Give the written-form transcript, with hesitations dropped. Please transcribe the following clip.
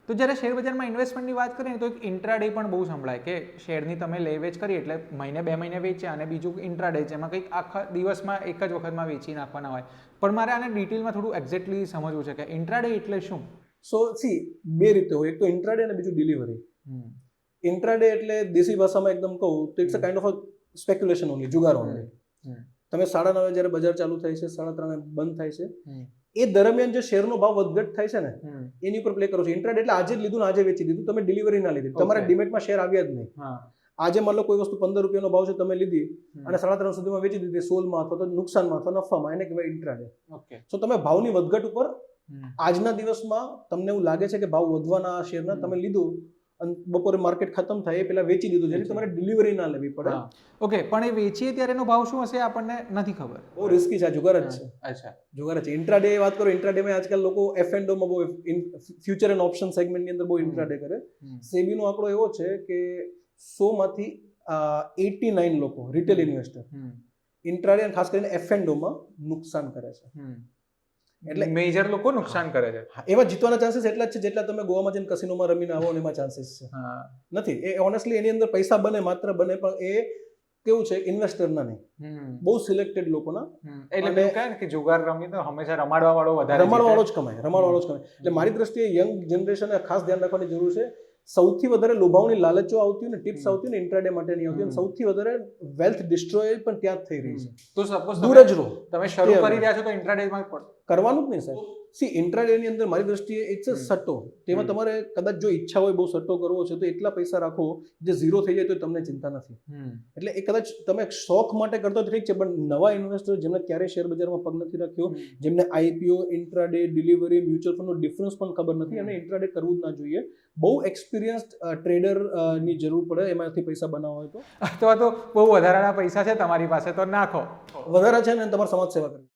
તો જ્યારે શેર બજારમાં ઇન્વેસ્ટમેન્ટની વાત કરીએ ને તો એક ઇન્ટ્રાડે પણ બહુ સંભળાય કે શેરની તમે લે વેચ કરી એટલે મહિને 2 મહિને વેચ્યા અને બીજું ઇન્ટ્રાડે જેમાં કંઈક આખા દિવસમાં એક જ વખતમાં વેચી નાખવાના હોય. પણ મારે આને ડિટેલમાં થોડું એક્ઝેક્ટલી સમજવું છે કે ઇન્ટ્રાડે એટલે શું? સો બે રીતે હોય, એક તો ઇન્ટ્રાડે અને બીજું ડિલિવરી. ઇન્ટ્રાડે એટલે દેશી ભાષામાં એકદમ કહું તો it's a kind of speculation only, જુગાર ઓનલી. તમે 9:30 જ્યારે બજાર ચાલુ થાય છે, 3:30 બંધ થાય છે, એ દરમિયાન જે શેરનો ભાવ વધઘટ થાય છે ને એની ઉપર પ્લે કરો છો. ઇન્ટ્રાડે એટલે આજે જ લીધું ને આજે વેચી દીધું, તમે ડિલિવરી ના લીધી, તમારા ડિમેટમાં શેર આવ્યા જ નહીં. આજે માનો કોઈ વસ્તુ 15 રૂપિયાનો ભાવ છે, તમે લીધી અને 3:30 સુધીમાં વેચી દીધી 16માં અથવા તો નુકસાનમાં અથવા નફામાં, એને કહેવાય ઇન્ટ્રાડે. સો તમે ભાવની વધઘટ ઉપર આજના દિવસમાં તમને એવું લાગે છે કે ભાવ વધવાના આ શેરના, તમે લીધું અને બપોરે માર્કેટ ખતમ થાય એ પહેલા વેચી દીધું, જેથી તમારે ડિલિવરી ના લેવી પડે. ઓકે, પણ એ વેચીએ ત્યારે એનો ભાવ શું હશે આપણને નથી ખબર. બહુ રિસ્કી છે, આ જુગાર જ છે. અચ્છા, જુગાર જ છે. ઇન્ટ્રાડે વાત કરો, ઇન્ટ્રાડેમાં આજકાલ લોકો F&Oમાં બહુ ફ્યુચર એન્ડ ઓપ્શન સેગમેન્ટની અંદર બહુ ઇન્ટ્રાડે કરે. સેબીનો આંકડો એવો છે કે 100માંથી 89 લોકો રિટેલ ઇન્વેસ્ટર ઇન્ટ્રાડે અને ખાસ કરીને F&Oમાં નુકસાન કરે છે. એટલે મેજર લોકો નુકસાન કરે છે. એમાં જીતવાના ચાન્સીસ એટલા જ છે જેટલા તમે ગોવામાં જઈને કસિનોમાં રમીને આવો એમાં ચાન્સીસ છે. નથી એ ઓનેસ્ટલી એની અંદર પૈસા બને, માત્ર બને, પણ એ કેવું છે ઇન્વેસ્ટરના નહીં, બહુ સિલેક્ટેડ લોકોના. એટલે એવું કહે ને કે જુગાર રમી તો હંમેશા રમાડવા વાળો વધારે, રમાડવાળો જ કમાય, રમાડવાળો જ કમાય. એટલે મારી દ્રષ્ટિએ યંગ જનરેશને ખાસ ધ્યાન રાખવાની જરૂર છે. સૌથી વધારે લોભાવની લાલચો આવતી હોય ને, ટિપ્સ આવતી હોય ને, ઇન્ટ્રાડે માટે નહીં આવતી, અને સૌથી વધારે વેલ્થ ડિસ્ટ્રોય પણ ત્યાં જ થઈ રહી છે. તો સપોઝ દૂર જ રહો, તમે શરૂ કરી રહ્યા છો તો ઇન્ટ્રાડેમાં કરવાનું જ નહીં સાહેબ. ઇન્ટ્રાડેની અંદર મારી દ્રષ્ટિએ ઇટ્સ અ સટ્ટો. તેમાં તમારે કદાચ જો ઈચ્છા હોય બહુ સટ્ટો કરવો છે તો એટલા પૈસા રાખો જે ઝીરો થઈ જાય તો તમને ચિંતા નથી. એટલે એ કદાચ તમે શોખ માટે કરતો ઠીક છે, પણ નવા ઇન્વેસ્ટર જેમને ક્યારેય શેર બજારમાં પગ નથી રાખ્યો, જેમને IPO, ઇન્ટ્રાડે, ડિલિવરી, મ્યુચ્યુઅલ ફંડનો ડિફરન્સ પણ ખબર નથી, અને ઇન્ટ્રાડે કરવું જ ના જોઈએ. બહુ એક્સપિરિયન્સ્ડ ટ્રેડર ની જરૂર પડે એમાંથી પૈસા બનાવવા હોય તો. અથવા તો બહુ વધારાના પૈસા છે તમારી પાસે તો નાખો, વધારે છે ને તમારે સમાજ સેવા કરવી.